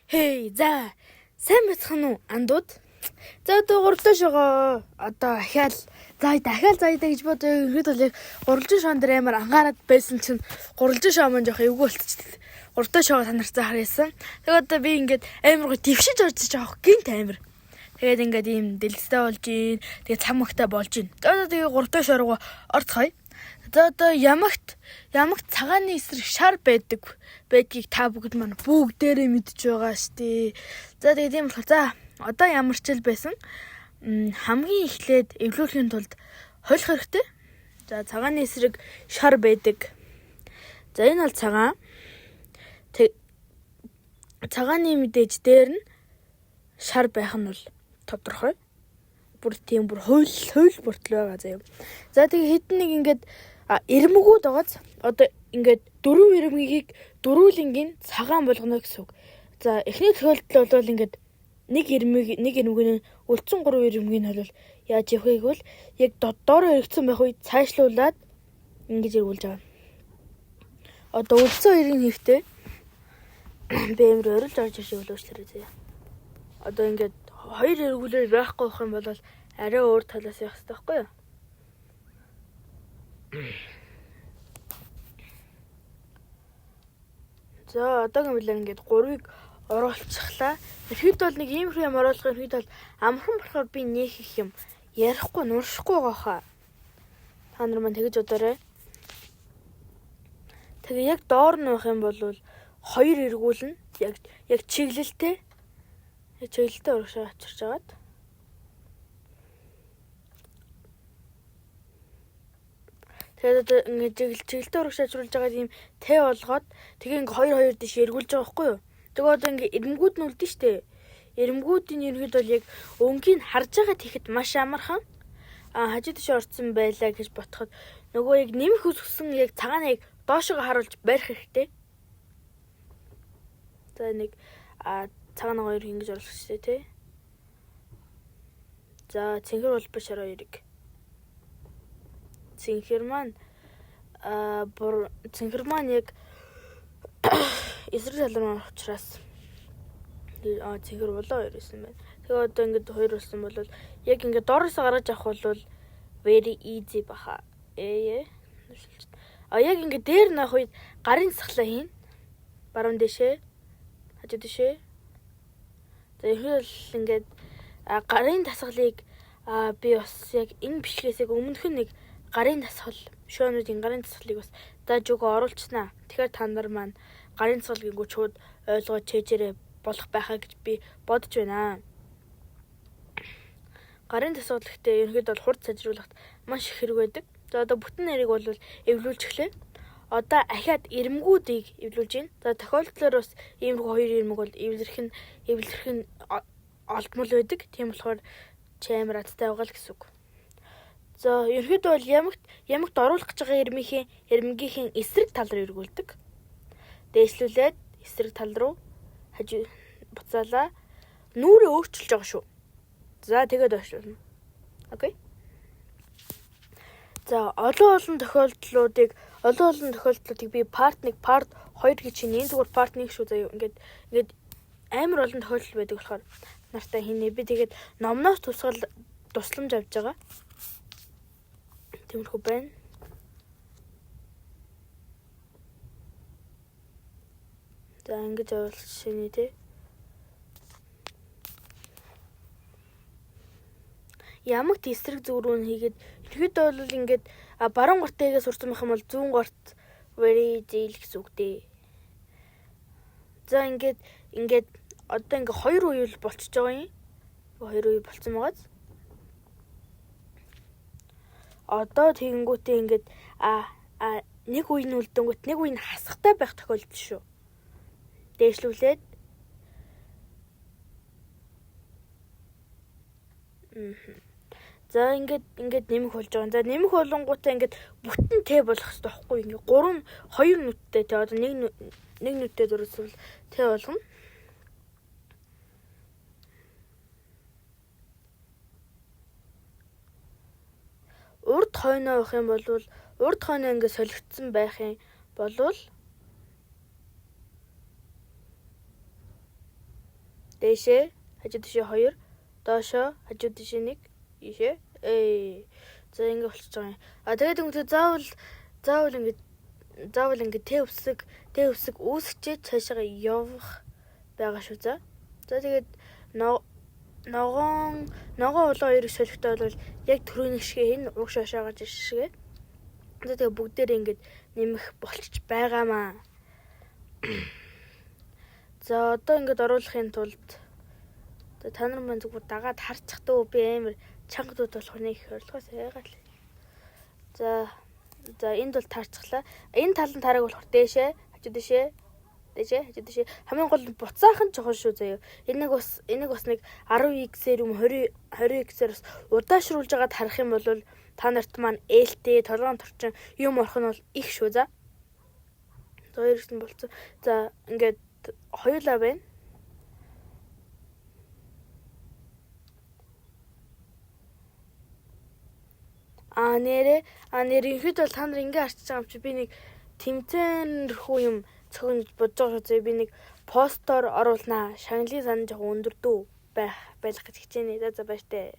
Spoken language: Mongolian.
Хей, за. Сайн бацхан уу, андууд? За одоо гурвдаа шогоо. Одоо ахаал. Дахиад заяа гэж бодоо. Ихэд бол яг гурвалжин шоон дээр амар анхаарат байсан чинь гурвалжин шоо маань жоох эвгүй болчихлээ. Гурвдаа шоогоо танарцаа харьяасан. Тэгээд одоо би ингээд амар го твшиж орчих жоох гинт амар. Тэгээд ингээд ийм дэлгэцтэй болж ийн. Тэгээд цамгтай болж ийн. Одоо тэгээ гурвдаа шоороо орцгоё. За одоо ямагт цагааны эсрэг шар байдгийг та бүгд маань бүгдээрээ мэдж байгаа штэ. За тэгээд тийм болохоор за одоо ямар ч л байсан хамгийн эхлээд эвлүүлэхийн тулд холих хэрэгтэй. За цагааны эсрэг шар байдаг. За энэ бол цагаан. Цагааны мэдээж дээр нь шар байх нь бол тодорхой. Бүр хуйл бүртэл байгаа заяа. За тэгээ хэдэн нэг ингээд ирмэгүүд байгааз одоо ингээд дөрөв ирмэгийг дөрвөлнгийн цагаан болгоно гэсэн үг. За эхний тохиолдол бол ингээд нэг ирмэгийн үлдсэн 3 ирмэгийг нь бол яаж явах вэ гэвэл яг доороо эргэцэн байх үед цаашлуулад ингэж эргүүлж байгаа. Одоо үлдсэн хоёрын хэвтэй би амар орилж орж ирж өвлөөчлөрөө заяа. Одоо ингээд хоёр эргүүлэл байхгүй байх юм бол арай өөр талаас явах хэрэгтэй байхгүй юу? За одоогийн билээ ингээд 3-ыг оруулчихлаа. Ихэд бол нэг иймэрхүү юм оруулах ихэд бол амархан болохоор би нээх их юм ярихгүй нуршихгүй байгаа хаа. Та нар маань тэгэж бодоорой. Тэгээ яг доор нь байх юм бол хоёр эргүүлнэ. Яг чиглэлтэй. Чиглэлтэй урагшаа очирч агаад. Тэгээд ингээд чиглэлтэй урагшаа очруулж байгаа юм тэ болгоод тэгээ ингээ хоёр дэш эргүүлж байгаа байхгүй юу? Тэгээ одоо ингээ ирмгүүд нь үлдэн штэ. Ирмгүүдийн ерөнхийд бол яг өнгийг харж байгаа тэгэхэд маш амархан хажуу дэш орцсон байлаа гэж ботход нөгөө яг нэмэх үсгсэн яг цагааныг доошоо харуулж барих хэрэгтэй. За нэг цагаан хоёр ингэж оруулах штэ тий. За цэнхэр бол бишар хоёрыг. Цэнхэр маань яг эсрэг тал руу учраас цэнхэр болоо хоёр байсан байна. Тэгээ одоо ингээд хоёр болсон бол яг ингээд доороос гаргаж авах бол very easy баха. Яг ингээд дээр наах үед гарын засаглаа хийн. Баруун дэшээ, хажуу дэшээ. За ихэд ингээд гарын дасгалыг би бас яг энэ бичлэгээс яг өмнөх нь нэг гарын дасгал шоонуудын гарын дасгалыг бас зааж өгөө оруулчихнаа. Тэгэхээр та нар маань гарын дасгалыг шууд ойлгоод чэйжээрээ болох байхаа гэж би бодож байна. Гарын дасгал гэхдээ ерөнхийдөө бол хурд сайжруулахад маш их хэрэг байдаг. За одоо бүтэн нарыг бол эвлүүлж эхлэв. Одоо ахаад ирмгүүдийг эвлүүлж байна. За тохиолдлоор бас иймэрхүү хоёр ирмэг бол эвлэрэх нь олдмол байдаг. Тийм болохоор чамер аттай байгаа л гэсэн үг. За ерөнхийдөө бол ямагт оруулах гэж байгаа ирмэгийнхэн эсрэг тал руу эргүүлдэг. Дээшлүүлээд эсрэг тал руу хажуу буцаалаа. Нүрээ өөрчилж байгаа шүү. За тэгээд ойшлуулна. Окей. За олон тохиолдлуудыг би part 1, part 2 гэж чинь энэ зүгээр part 1 шүү заяа. Ингээд амар олон тохиолдол байдаг болохоор нартай хийнэ. Би тэгээд номноос тусламж авч байгаа. Тиймэрхүү байна. За ингэж оруулах шинэ тий. Ямагт эсрэг зүрүүн хийгээд ихэд бол ингээд баруун гортойгоо сурсан байх юм бол зүүн горт very easy гэсэн үг дээ. За ингээд одоо ингээд хоёр уйл болчихж байгаа юм. Хоёр уйл болцсон байгааз. Одоо тэгэнгүүтээ ингээд нэг үе нь үлдэнгүүт нэг үе нь хасахтай байх тохиолдол шүү. Дээшлүүлээд за ингээд нэмэх болж байгаа. За нэмэх болонгуудаа ингээд бүтэн тэ болох хэрэгтэй байхгүй юу? Ингээд 2 нүдтэй тэ одоо нэг нүдтэй зурсвал тэ болгоно. Урд хойноо байх юм бол урд хойноо ингээд солигдсон байх юм болвол Дээшээ, хажуу тийшээ 2, доошоо, хажуу тийшээ 1, ийшээ. За ингэ болчихж байгаа юм. Тэгээд өнгөтэй заавал ингэ Т үсэг үүсгчээ цаашаа явах байгаа шүү за. За тэгээд ногоон улаан хоёрыг солихтой бол яг түрүүний шиг энэ уушаа шаагаж шиг. За тэгээд бүгдээрээ ингэ нэмэх болчих байгаамаа. За одоо ингэ оруулахын тулд та нар маань зүгээр дагаад харчих дөө би амар чанга дууд болохоор нэг их орлогоос яагаад л. За энд бол таарчихлаа. Энэ талын тараг болохоор дээшээ, хажуу дээшээ. Хамгийн гол нь буцаахан чухал шүү заяа. Энийг бас нэг 10x-ээр юм 20x-ээр бас удаашруулж байгаад харах юм бол та нарт маань ээлтэй толгойн төрчин юм орох нь бол их шүү за. 2x нь болцсон. За ингээд хоёулаа байна. Нэрийнхэд бол та нар ингэ арчиж байгаа юм чи би нэг тэмцээнэрхүү юм цогнож бодож байгаа шүү. Би нэг постоор оруулнаа. Шагналын сан жоохон өндөр дүү байх гэж хичээнэ. За баяртай.